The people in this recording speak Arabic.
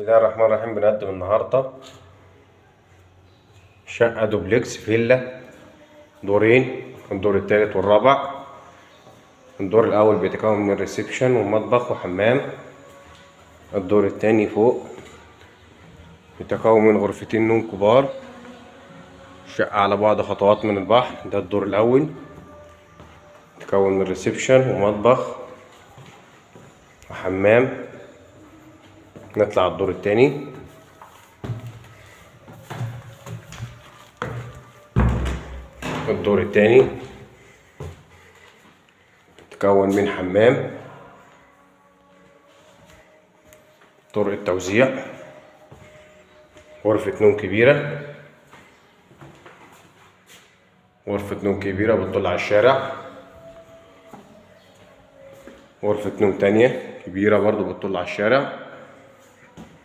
الله الرحمن الرحيم. بنقدم النهاردة شقة دوبلكس فيلا دورين، الدور التالت والرابع. الدور الأول بيتكون من الريسبشن ومطبخ وحمام. الدور التاني فوق بيتكون من غرفتين نوم كبار، شقة على بعد خطوات من البحر. ده الدور الأول بيتكون من ريسبشن ومطبخ وحمام. نطلع الدور التاني. الدور التاني تكون من حمام، طرق التوزيع، غرفة نوم كبيرة، غرفة نوم كبيرة بتطل على الشارع، غرفة نوم تانية كبيرة برضو بتطل على الشارع.